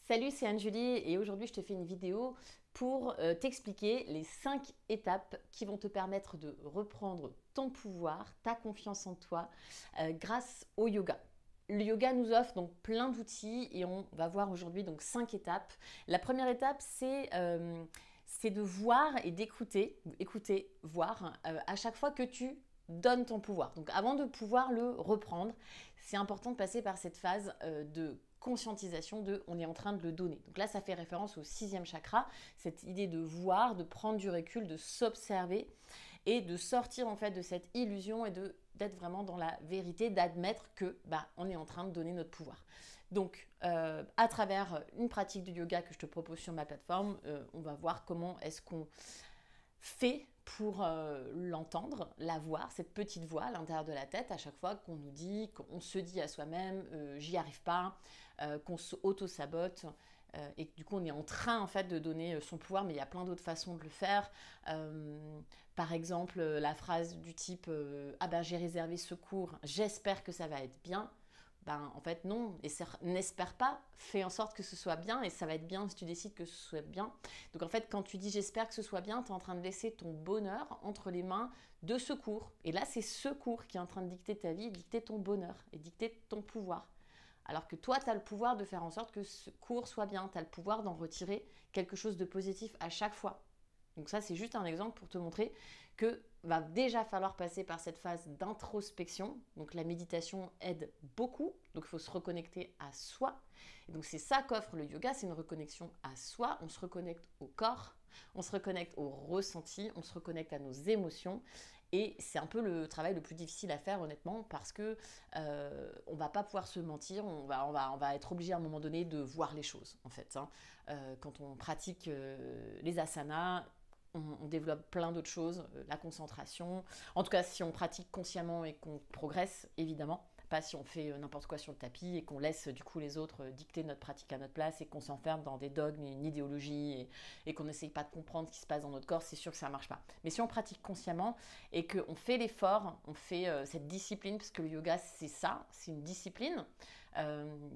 Salut, c'est Anne-Julie et aujourd'hui je te fais une vidéo pour t'expliquer les 5 étapes qui vont te permettre de reprendre ton pouvoir, ta confiance en toi grâce au yoga. Le yoga nous offre donc plein d'outils et on va voir aujourd'hui donc 5 étapes. La première étape c'est de voir et d'écouter, écouter, voir à chaque fois que tu donnes ton pouvoir. Donc avant de pouvoir le reprendre, c'est important de passer par cette phase de conscientisation de on est en train de le donner. Donc là, ça fait référence au sixième chakra, cette idée de voir, de prendre du recul, de s'observer et de sortir en fait de cette illusion et d'être vraiment dans la vérité, d'admettre que on est en train de donner notre pouvoir. Donc, à travers une pratique de yoga que je te propose sur ma plateforme, on va voir comment est-ce qu'on fait pour l'entendre, la voir, cette petite voix à l'intérieur de la tête à chaque fois qu'on nous dit, qu'on se dit à soi-même j'y arrive pas, qu'on s'auto-sabote et que du coup on est en train en fait de donner son pouvoir, mais il y a plein d'autres façons de le faire. Par exemple la phrase du type ah ben j'ai réservé ce cours, j'espère que ça va être bien. Ben, en fait, non, et n'espère pas, fais en sorte que ce soit bien, et ça va être bien si tu décides que ce soit bien. Donc en fait, quand tu dis j'espère que ce soit bien, tu es en train de laisser ton bonheur entre les mains de ce cours. Et là, c'est ce cours qui est en train de dicter ta vie, dicter ton bonheur et dicter ton pouvoir. Alors que toi, tu as le pouvoir de faire en sorte que ce cours soit bien, tu as le pouvoir d'en retirer quelque chose de positif à chaque fois. Donc ça, c'est juste un exemple pour te montrer que va déjà falloir passer par cette phase d'introspection. Donc la méditation aide beaucoup. Donc il faut se reconnecter à soi. Et donc c'est ça qu'offre le yoga, c'est une reconnexion à soi. On se reconnecte au corps, on se reconnecte au ressenti, on se reconnecte à nos émotions. Et c'est un peu le travail le plus difficile à faire honnêtement parce que on va pas pouvoir se mentir, on va être obligé à un moment donné de voir les choses en fait. Quand on pratique les asanas, on développe plein d'autres choses, la concentration. En tout cas, si on pratique consciemment et qu'on progresse, évidemment. Pas si on fait n'importe quoi sur le tapis et qu'on laisse du coup les autres dicter notre pratique à notre place et qu'on s'enferme dans des dogmes et une idéologie et qu'on n'essaye pas de comprendre ce qui se passe dans notre corps, c'est sûr que ça ne marche pas. Mais si on pratique consciemment et qu'on fait l'effort, on fait cette discipline, parce que le yoga c'est ça, c'est une discipline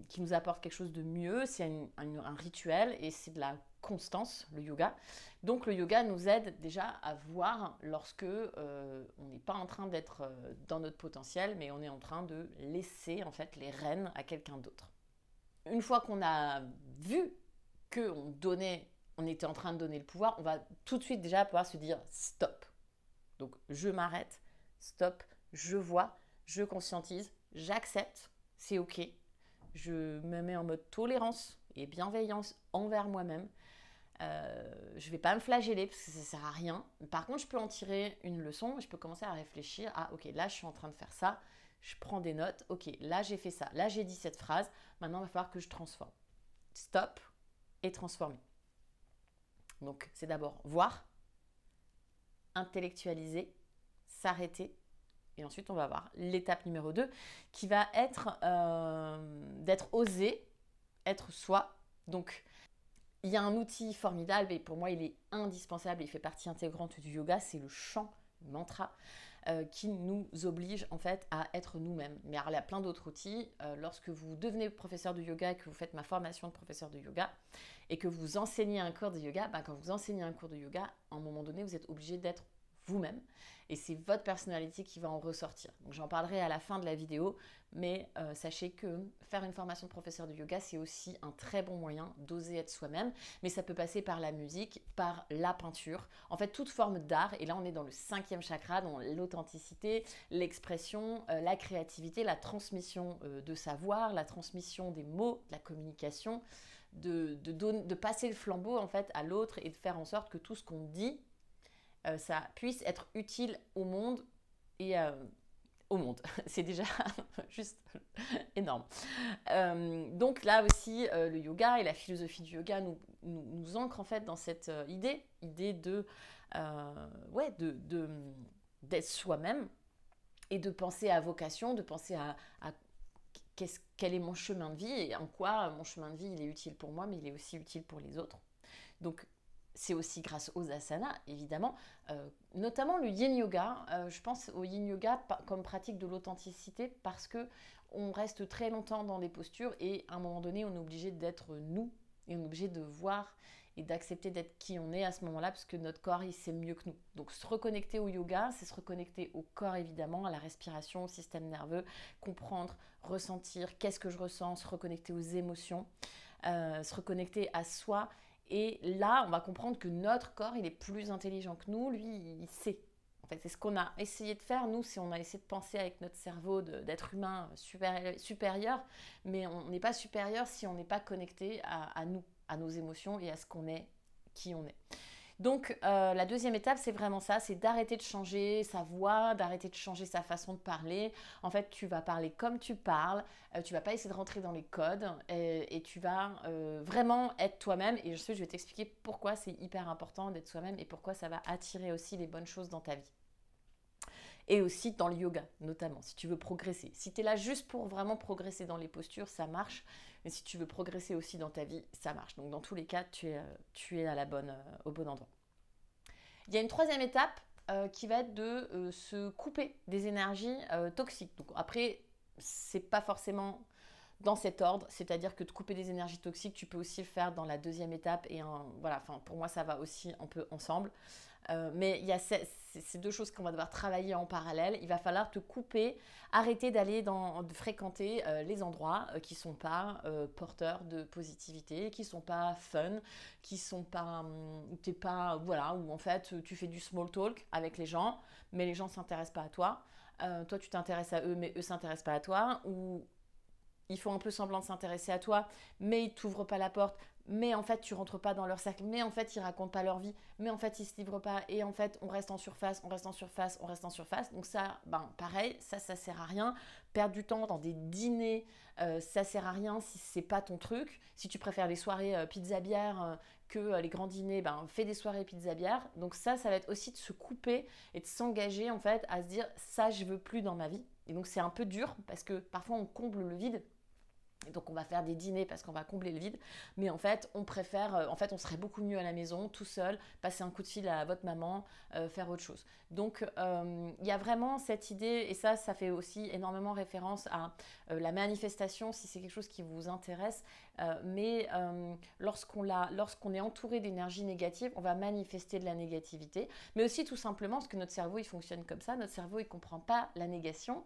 qui nous apporte quelque chose de mieux, c'est un rituel et c'est de la constance, le yoga. Donc le yoga nous aide déjà à voir lorsque on n'est pas en train d'être dans notre potentiel, mais on est en train de laisser en fait les rênes à quelqu'un d'autre. Une fois qu'on a vu on était en train de donner le pouvoir, on va tout de suite déjà pouvoir se dire stop. Donc je m'arrête, stop, je vois, je conscientise, j'accepte, c'est ok. Je me mets en mode tolérance et bienveillance envers moi-même. Je vais pas me flageller parce que ça sert à rien. Par contre, je peux en tirer une leçon et je peux commencer à réfléchir. Ah, ok, là, je suis en train de faire ça. Je prends des notes. Ok, là, j'ai fait ça. Là, j'ai dit cette phrase. Maintenant, il va falloir que je transforme. Stop et transformer. Donc, c'est d'abord voir, intellectualiser, s'arrêter. Et ensuite, on va voir l'étape numéro 2 qui va être d'être osé, être soi. Donc, il y a un outil formidable et pour moi il est indispensable, il fait partie intégrante du yoga, c'est le chant, le mantra, qui nous oblige en fait à être nous-mêmes. Mais alors, il y a plein d'autres outils. Lorsque vous devenez professeur de yoga et que vous faites ma formation de professeur de yoga et que vous enseignez un cours de yoga, quand vous enseignez un cours de yoga, à un moment donné vous êtes obligé d'être vous-même et c'est votre personnalité qui va en ressortir. Donc j'en parlerai à la fin de la vidéo, mais sachez que faire une formation de professeur de yoga c'est aussi un très bon moyen d'oser être soi-même, mais ça peut passer par la musique, par la peinture, en fait toute forme d'art. Et là on est dans le cinquième chakra, dans l'authenticité, l'expression, la créativité, la transmission de savoir, la transmission des mots, de la communication, de passer le flambeau en fait à l'autre et de faire en sorte que tout ce qu'on dit ça puisse être utile au monde et au monde. C'est déjà juste énorme. Donc là aussi, le yoga et la philosophie du yoga nous ancrent en fait dans cette idée d'être soi-même et de penser à vocation, de penser à quel est mon chemin de vie et en quoi mon chemin de vie il est utile pour moi, mais il est aussi utile pour les autres. Donc c'est aussi grâce aux asanas, évidemment, notamment le yin yoga. Je pense au yin yoga comme pratique de l'authenticité parce que on reste très longtemps dans les postures et à un moment donné, on est obligé d'être nous Et on est obligé de voir et d'accepter d'être qui on est à ce moment-là, parce que notre corps, il sait mieux que nous. Donc se reconnecter au yoga, c'est se reconnecter au corps évidemment, à la respiration, au système nerveux, comprendre, ressentir, qu'est-ce que je ressens, se reconnecter aux émotions, se reconnecter à soi. Et là, on va comprendre que notre corps, il est plus intelligent que nous, lui, il sait. En fait, c'est ce qu'on a essayé de faire, nous, c'est on a essayé de penser avec notre cerveau d'être humain supérieur, mais on n'est pas supérieur si on n'est pas connecté à nous, à nos émotions et à ce qu'on est, qui on est. Donc la deuxième étape, c'est vraiment ça, c'est d'arrêter de changer sa voix, d'arrêter de changer sa façon de parler. En fait, tu vas parler comme tu parles, tu vas pas essayer de rentrer dans les codes et tu vas vraiment être toi-même. Et je vais t'expliquer pourquoi c'est hyper important d'être soi-même et pourquoi ça va attirer aussi les bonnes choses dans ta vie. Et aussi dans le yoga, notamment, si tu veux progresser. Si tu es là juste pour vraiment progresser dans les postures, ça marche. Mais si tu veux progresser aussi dans ta vie, ça marche. Donc dans tous les cas, tu es à au bon endroit. Il y a une troisième étape qui va être de se couper des énergies toxiques. Donc après, c'est pas forcément dans cet ordre, c'est-à-dire que de couper des énergies toxiques, tu peux aussi le faire dans la deuxième étape. Et voilà, pour moi, ça va aussi un peu ensemble. Mais il y a ces deux choses qu'on va devoir travailler en parallèle. Il va falloir te couper, arrêter de fréquenter les endroits qui ne sont pas porteurs de positivité, qui ne sont pas fun, qui sont pas, t'es pas, voilà, où en fait tu fais du small talk avec les gens, mais les gens ne s'intéressent pas à toi. Toi, tu t'intéresses à eux, mais eux ne s'intéressent pas à toi. Ou ils font un peu semblant de s'intéresser à toi, mais ils ne t'ouvrent pas la porte, mais en fait tu rentres pas dans leur cercle, mais en fait ils racontent pas leur vie, mais en fait ils se livrent pas, et en fait on reste en surface, on reste en surface, on reste en surface. Donc ça, pareil, ça sert à rien. Perdre du temps dans des dîners, ça sert à rien si c'est pas ton truc. Si tu préfères les soirées pizza bière que les grands dîners, fais des soirées pizza bière. Donc ça va être aussi de se couper et de s'engager en fait à se dire ça je veux plus dans ma vie. Et donc c'est un peu dur parce que parfois on comble le vide. Et donc on va faire des dîners parce qu'on va combler le vide, mais en fait on préfère, en fait on serait beaucoup mieux à la maison, tout seul, passer un coup de fil à votre maman, faire autre chose. Donc il y a vraiment cette idée, et ça fait aussi énormément référence à la manifestation, si c'est quelque chose qui vous intéresse, mais lorsqu'on est entouré d'énergie négative, on va manifester de la négativité, mais aussi tout simplement parce que notre cerveau il fonctionne comme ça, notre cerveau il ne comprend pas la négation.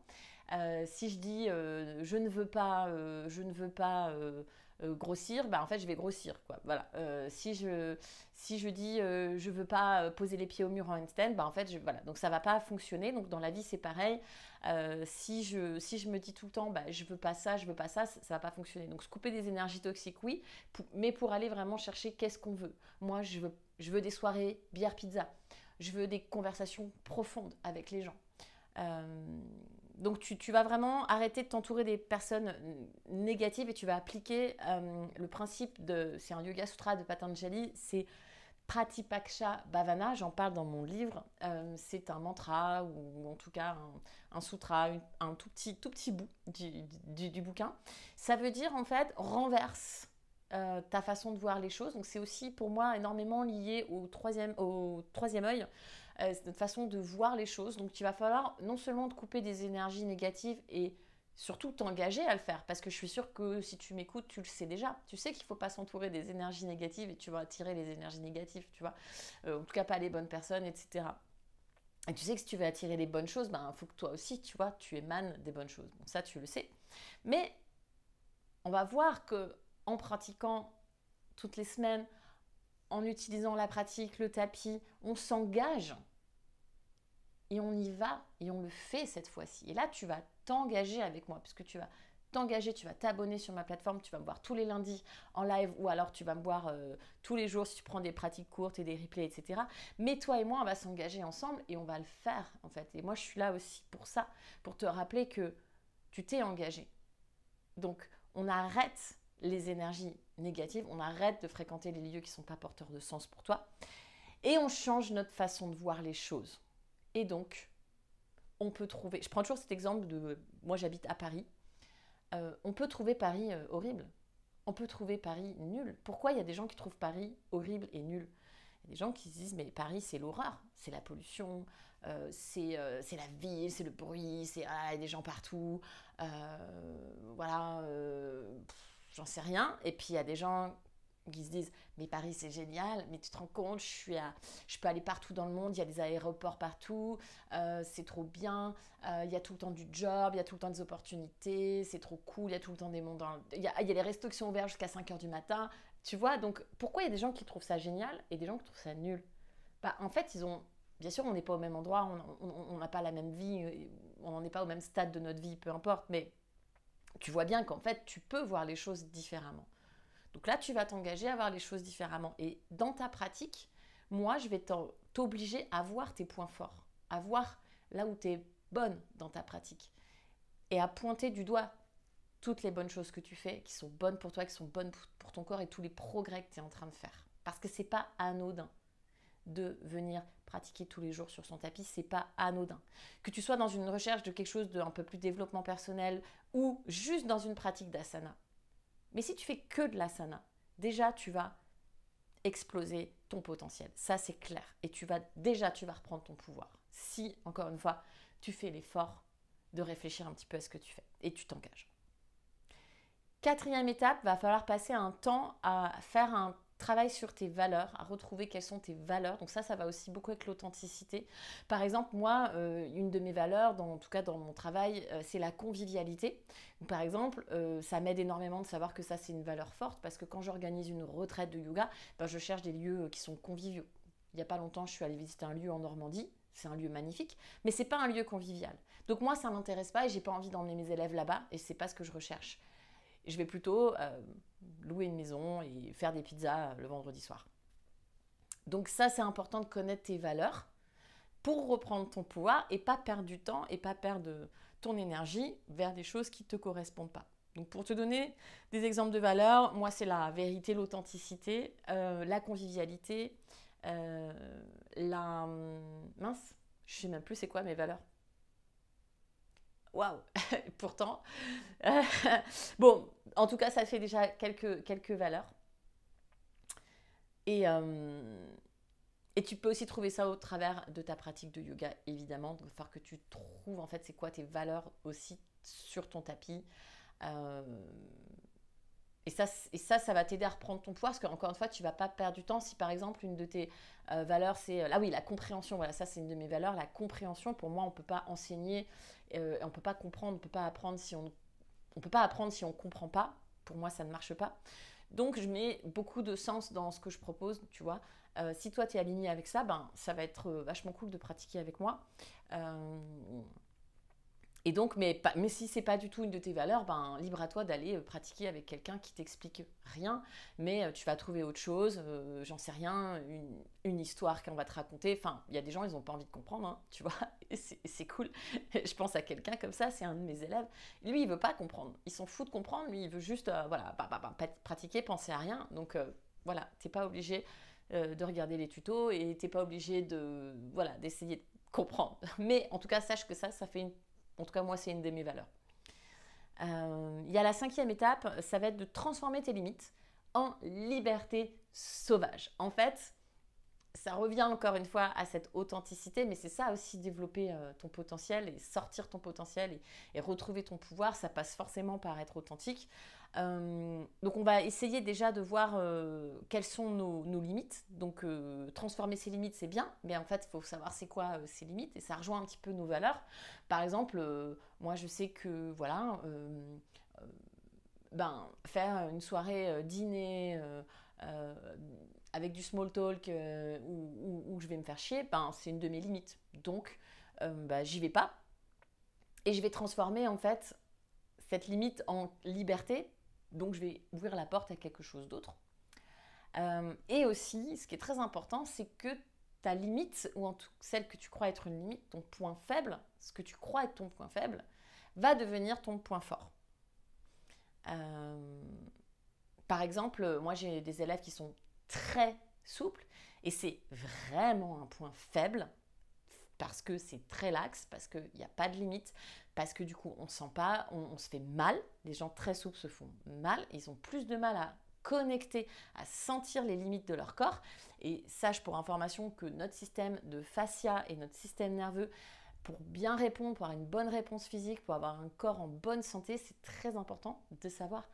Si je dis je ne veux pas grossir, en fait je vais grossir quoi. Voilà. Si je dis je veux pas poser les pieds au mur en handstand, en fait voilà. Donc ça va pas fonctionner. Donc dans la vie c'est pareil. Si je me dis tout le temps je veux pas ça, ça va pas fonctionner. Donc se couper des énergies toxiques oui, mais pour aller vraiment chercher qu'est-ce qu'on veut. Moi je veux des soirées bière pizza. Je veux des conversations profondes avec les gens. Donc tu vas vraiment arrêter de t'entourer des personnes négatives et tu vas appliquer le principe c'est un yoga sutra de Patanjali, c'est Pratipaksha Bhavana, j'en parle dans mon livre. C'est un mantra ou en tout cas un sutra, un tout petit bout du bouquin. Ça veut dire en fait renverse ta façon de voir les choses. Donc c'est aussi pour moi énormément lié au troisième œil. C'est notre façon de voir les choses. Donc, il va falloir non seulement te couper des énergies négatives et surtout t'engager à le faire. Parce que je suis sûre que si tu m'écoutes, tu le sais déjà. Tu sais qu'il ne faut pas s'entourer des énergies négatives et tu vas attirer les énergies négatives, tu vois. En tout cas, pas les bonnes personnes, etc. Et tu sais que si tu veux attirer les bonnes choses, il faut que toi aussi, tu vois, tu émanes des bonnes choses. Bon, ça, tu le sais. Mais on va voir que en pratiquant toutes les semaines, en utilisant la pratique, le tapis, on s'engage et on y va et on le fait cette fois-ci. Et là, tu vas t'engager avec moi puisque tu vas t'engager, tu vas t'abonner sur ma plateforme, tu vas me voir tous les lundis en live ou alors tu vas me voir tous les jours si tu prends des pratiques courtes et des replays, etc. Mais toi et moi, on va s'engager ensemble et on va le faire en fait. Et moi, je suis là aussi pour ça, pour te rappeler que tu t'es engagé. Donc, on arrête les énergies négatives, on arrête de fréquenter les lieux qui ne sont pas porteurs de sens pour toi et on change notre façon de voir les choses. Et donc, on peut trouver, je prends toujours cet exemple de, moi j'habite à Paris, on peut trouver Paris horrible, on peut trouver Paris nul. Pourquoi il y a des gens qui trouvent Paris horrible et nul? Il y a des gens qui se disent, mais Paris c'est l'horreur, c'est la pollution, c'est la ville, c'est le bruit, il y a des gens partout, voilà, j'en sais rien. Et puis il y a des gens qui se disent mais Paris c'est génial, mais tu te rends compte, je peux aller partout dans le monde, il y a des aéroports partout, c'est trop bien, il y a tout le temps du job, il y a tout le temps des opportunités, c'est trop cool, il y a tout le temps des mondes, il y a les restos qui sont ouverts jusqu'à 5h du matin, tu vois, donc pourquoi il y a des gens qui trouvent ça génial et des gens qui trouvent ça nul? Bah, en fait, bien sûr, on n'est pas au même endroit, on n'a pas la même vie, on n'en est pas au même stade de notre vie, peu importe, mais tu vois bien qu'en fait, tu peux voir les choses différemment. Donc là, tu vas t'engager à voir les choses différemment. Et dans ta pratique, moi, je vais t'obliger à voir tes points forts, à voir là où tu es bonne dans ta pratique et à pointer du doigt toutes les bonnes choses que tu fais, qui sont bonnes pour toi, qui sont bonnes pour ton corps et tous les progrès que tu es en train de faire. Parce que c'est pas anodin de venir pratiquer tous les jours sur son tapis, c'est pas anodin. Que tu sois dans une recherche de quelque chose d'un peu plus développement personnel ou juste dans une pratique d'asana. Mais si tu fais que de l'asana, déjà tu vas exploser ton potentiel. Ça c'est clair. Et tu vas reprendre ton pouvoir. Si, encore une fois, tu fais l'effort de réfléchir un petit peu à ce que tu fais et tu t'engages. Quatrième étape, va falloir passer un temps à faire un travail sur tes valeurs, à retrouver quelles sont tes valeurs. Donc ça va aussi beaucoup avec l'authenticité. Par exemple, moi, une de mes valeurs, en tout cas dans mon travail, c'est la convivialité. Donc, par exemple, ça m'aide énormément de savoir que ça, c'est une valeur forte parce que quand j'organise une retraite de yoga, je cherche des lieux qui sont conviviaux. Il n'y a pas longtemps, je suis allée visiter un lieu en Normandie. C'est un lieu magnifique, mais c'est pas un lieu convivial. Donc moi, ça m'intéresse pas et j'ai pas envie d'emmener mes élèves là-bas et c'est pas ce que je recherche. Je vais plutôt louer une maison et faire des pizzas le vendredi soir. Donc ça, c'est important de connaître tes valeurs pour reprendre ton pouvoir et pas perdre du temps et pas perdre ton énergie vers des choses qui ne te correspondent pas. Donc pour te donner des exemples de valeurs, moi c'est la vérité, l'authenticité, la convivialité, mince, je ne sais même plus c'est quoi mes valeurs. Waouh. Pourtant, bon, en tout cas, ça fait déjà quelques valeurs. Et tu peux aussi trouver ça au travers de ta pratique de yoga, évidemment. Donc, il va falloir que tu trouves, en fait, c'est quoi tes valeurs aussi sur ton tapis. Et ça va t'aider à reprendre ton pouvoir, parce qu'encore une fois, tu ne vas pas perdre du temps. Si par exemple, une de tes valeurs, c'est la compréhension. Voilà, ça, c'est une de mes valeurs. La compréhension, pour moi, on ne peut pas enseigner, on ne peut pas comprendre, on ne peut pas apprendre si on peut pas apprendre si on ne comprend pas. Pour moi, ça ne marche pas. Donc, je mets beaucoup de sens dans ce que je propose, tu vois. Si toi, tu es aligné avec ça, ça va être vachement cool de pratiquer avec moi. Et donc, mais si c'est pas du tout une de tes valeurs, libre à toi d'aller pratiquer avec quelqu'un qui t'explique rien, mais tu vas trouver autre chose, j'en sais rien, une histoire qu'on va te raconter. Enfin, il y a des gens, ils n'ont pas envie de comprendre, hein, tu vois, et c'est cool. Je pense à quelqu'un comme ça, c'est un de mes élèves. Lui, il veut pas comprendre, il s'en fout de comprendre, lui, il veut juste pratiquer, penser à rien. Donc voilà, t'es pas obligé de regarder les tutos et t'es pas obligé d'essayer de comprendre. Mais en tout cas, sache que ça fait en tout cas, moi, c'est une de mes valeurs. Il y a la 5e étape, ça va être de transformer tes limites en liberté sauvage. En fait, ça revient encore une fois à cette authenticité, mais c'est ça aussi, développer ton potentiel et sortir ton potentiel et retrouver ton pouvoir. Ça passe forcément par être authentique. Donc on va essayer déjà de voir quelles sont nos limites. Donc transformer ses limites, c'est bien, mais en fait il faut savoir c'est quoi ses limites, et ça rejoint un petit peu nos valeurs. Par exemple, moi je sais que voilà, faire une soirée dîner avec du small talk où je vais me faire chier, c'est une de mes limites. Donc j'y vais pas, et je vais transformer en fait cette limite en liberté. Donc je vais ouvrir la porte à quelque chose d'autre. Et aussi, ce qui est très important, c'est que ta limite, ou en tout celle que tu crois être une limite, ton point faible, ce que tu crois être ton point faible, va devenir ton point fort. Par exemple, moi j'ai des élèves qui sont très souples, et c'est vraiment un point faible, parce que c'est très lax, parce qu'il n'y a pas de limite, parce que du coup on ne sent pas, on se fait mal. Les gens très souples se font mal, ils ont plus de mal à connecter, à sentir les limites de leur corps. Et sache pour information que notre système de fascia et notre système nerveux, pour bien répondre, pour avoir une bonne réponse physique, pour avoir un corps en bonne santé, c'est très important de savoir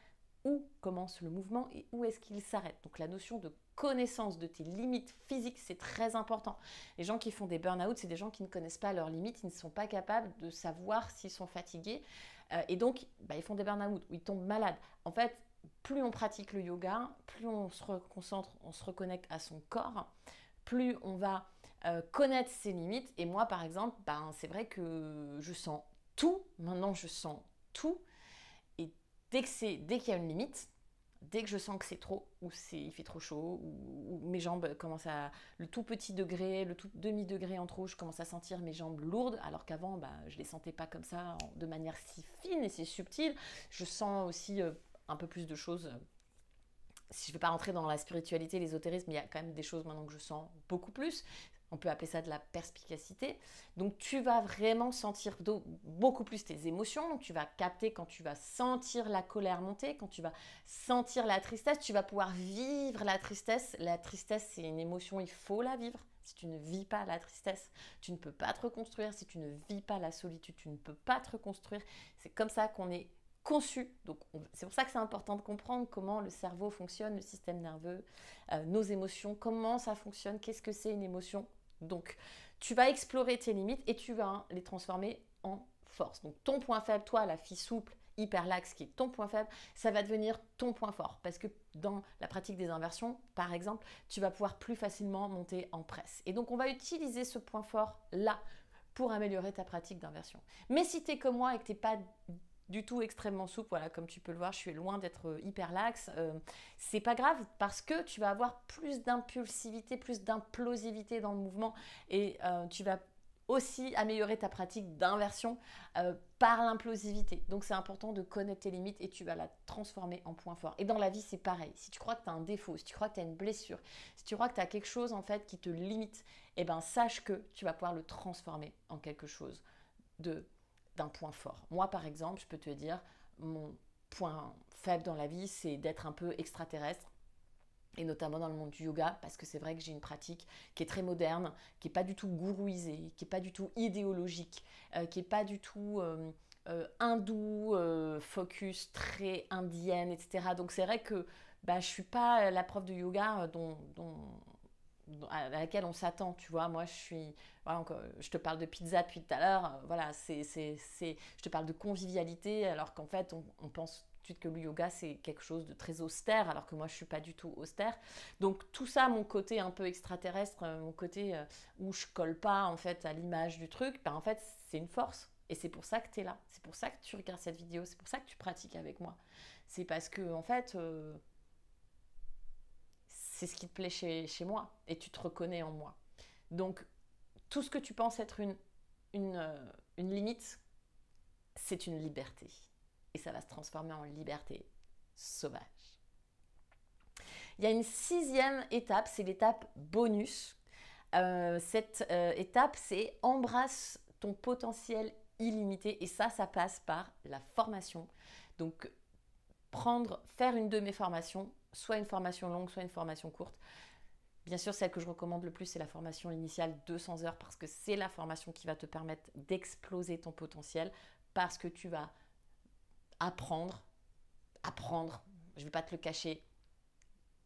où commence le mouvement et où est-ce qu'il s'arrête. Donc la notion de connaissance de tes limites physiques, c'est très important. Les gens qui font des burn-out, c'est des gens qui ne connaissent pas leurs limites, ils ne sont pas capables de savoir s'ils sont fatigués et donc ils font des burn-out ou ils tombent malades. En fait, plus on pratique le yoga, plus on se reconcentre, on se reconnecte à son corps, plus on va connaître ses limites. Et moi, par exemple, c'est vrai que je sens tout. Maintenant, je sens tout. Et dès qu'il y a une limite, dès que je sens que c'est trop, ou il fait trop chaud, ou mes jambes commencent à... Le tout petit degré, le tout demi-degré en trop, je commence à sentir mes jambes lourdes, alors qu'avant, je ne les sentais pas comme ça, de manière si fine et si subtile. Je sens aussi un peu plus de choses. Si je ne vais pas rentrer dans la spiritualité, l'ésotérisme, il y a quand même des choses maintenant que je sens beaucoup plus. On peut appeler ça de la perspicacité. Donc tu vas vraiment sentir beaucoup plus tes émotions. Donc tu vas capter quand tu vas sentir la colère monter, quand tu vas sentir la tristesse, tu vas pouvoir vivre la tristesse. La tristesse, c'est une émotion, il faut la vivre. Si tu ne vis pas la tristesse, tu ne peux pas te reconstruire. Si tu ne vis pas la solitude, tu ne peux pas te reconstruire. C'est comme ça qu'on est conçu. Donc c'est pour ça que c'est important de comprendre comment le cerveau fonctionne, le système nerveux, nos émotions, comment ça fonctionne, qu'est-ce que c'est une émotion. Donc tu vas explorer tes limites et tu vas les transformer en force. Donc ton point faible, toi la fille souple, hyper laxe qui est ton point faible, ça va devenir ton point fort parce que dans la pratique des inversions, par exemple, tu vas pouvoir plus facilement monter en presse. Et donc on va utiliser ce point fort là pour améliorer ta pratique d'inversion. Mais si tu es comme moi et que tu n'es pas du tout extrêmement souple, voilà, comme tu peux le voir, je suis loin d'être hyper laxe. C'est pas grave parce que tu vas avoir plus d'impulsivité, plus d'implosivité dans le mouvement et tu vas aussi améliorer ta pratique d'inversion par l'implosivité. Donc c'est important de connaître tes limites et tu vas la transformer en point fort. Et dans la vie, c'est pareil. Si tu crois que tu as un défaut, si tu crois que tu as une blessure, si tu crois que tu as quelque chose en fait qui te limite, sache que tu vas pouvoir le transformer en quelque chose d'un point fort. Moi, par exemple, je peux te dire, mon point faible dans la vie, c'est d'être un peu extraterrestre, et notamment dans le monde du yoga, parce que c'est vrai que j'ai une pratique qui est très moderne, qui n'est pas du tout gourouisée, qui n'est pas du tout idéologique, qui n'est pas du tout hindou, focus très indienne, etc. Donc c'est vrai que je ne suis pas la prof de yoga à laquelle on s'attend, tu vois. Moi, voilà, je te parle de pizza depuis tout à l'heure, voilà, je te parle de convivialité, alors qu'en fait, on pense tout de suite que le yoga, c'est quelque chose de très austère, alors que moi, je ne suis pas du tout austère. Donc, tout ça, mon côté un peu extraterrestre, mon côté où je colle pas, en fait, à l'image du truc, en fait, c'est une force. Et c'est pour ça que tu es là. C'est pour ça que tu regardes cette vidéo. C'est pour ça que tu pratiques avec moi. C'est parce que, en fait... c'est ce qui te plaît chez moi et tu te reconnais en moi. Donc, tout ce que tu penses être une limite, c'est une liberté. Et ça va se transformer en liberté sauvage. Il y a une 6e étape, c'est l'étape bonus. Cette étape, c'est embrasse ton potentiel illimité. Et ça passe par la formation. Donc, faire une de mes formations, soit une formation longue, soit une formation courte. Bien sûr, celle que je recommande le plus, c'est la formation initiale 200 heures parce que c'est la formation qui va te permettre d'exploser ton potentiel parce que tu vas apprendre, je ne vais pas te le cacher,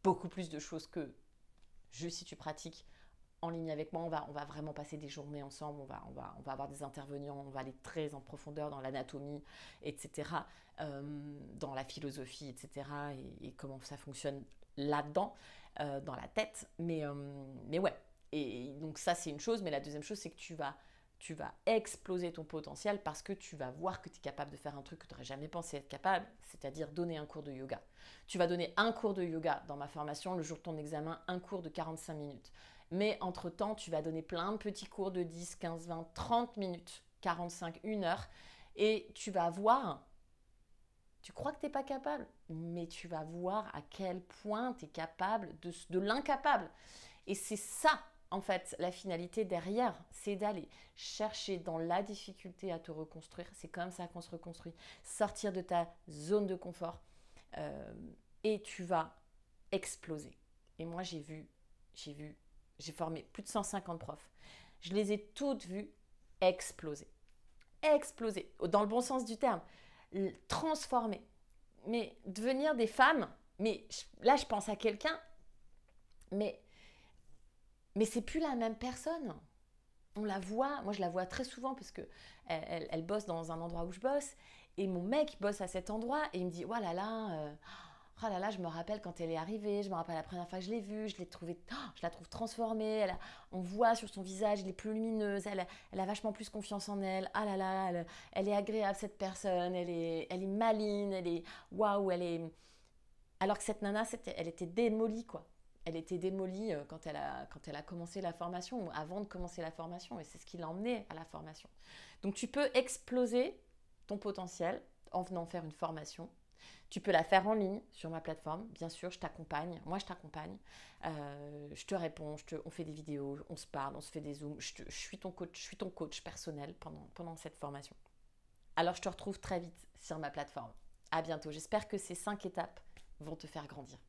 beaucoup plus de choses que juste si tu pratiques en ligne avec moi. On va vraiment passer des journées ensemble, on va avoir des intervenants, on va aller très en profondeur dans l'anatomie, etc., dans la philosophie, etc., et comment ça fonctionne là-dedans, dans la tête. Mais ouais, et donc ça c'est une chose, mais la deuxième chose c'est que tu vas exploser ton potentiel parce que tu vas voir que tu es capable de faire un truc que tu n'aurais jamais pensé être capable, c'est-à-dire donner un cours de yoga. Tu vas donner un cours de yoga dans ma formation, le jour de ton examen, un cours de 45 minutes. Mais entre-temps, tu vas donner plein de petits cours de 10, 15, 20, 30 minutes, 45, 1 heure, et tu vas voir, tu crois que tu n'es pas capable, mais tu vas voir à quel point tu es capable de l'incapable. Et c'est ça, en fait, la finalité derrière, c'est d'aller chercher dans la difficulté à te reconstruire. C'est comme ça qu'on se reconstruit. Sortir de ta zone de confort et tu vas exploser. Et moi, j'ai formé plus de 150 profs. Je les ai toutes vues exploser. Exploser, dans le bon sens du terme. Transformer. mais devenir des femmes, là je pense à quelqu'un, mais c'est plus la même personne. On la voit, moi je la vois très souvent parce que elle bosse dans un endroit où je bosse et mon mec bosse à cet endroit et il me dit oh là là, je me rappelle quand elle est arrivée, je me rappelle la première fois que je l'ai vue, je l'ai trouvée, je la trouve transformée, on voit sur son visage, elle est plus lumineuse, elle a vachement plus confiance en elle, ah là là, elle est agréable cette personne, elle est maligne, elle est waouh, elle est... Alors que cette nana, elle était démolie quoi. Elle était démolie quand elle a commencé la formation ou avant de commencer la formation et c'est ce qui l'a emmenée à la formation. Donc tu peux exploser ton potentiel en venant faire une formation. Tu peux la faire en ligne sur ma plateforme, bien sûr, je t'accompagne. Moi, je t'accompagne. Je te réponds, on fait des vidéos, on se parle, on se fait des zooms. Je suis ton coach personnel pendant cette formation. Alors, je te retrouve très vite sur ma plateforme. À bientôt. J'espère que ces 5 étapes vont te faire grandir.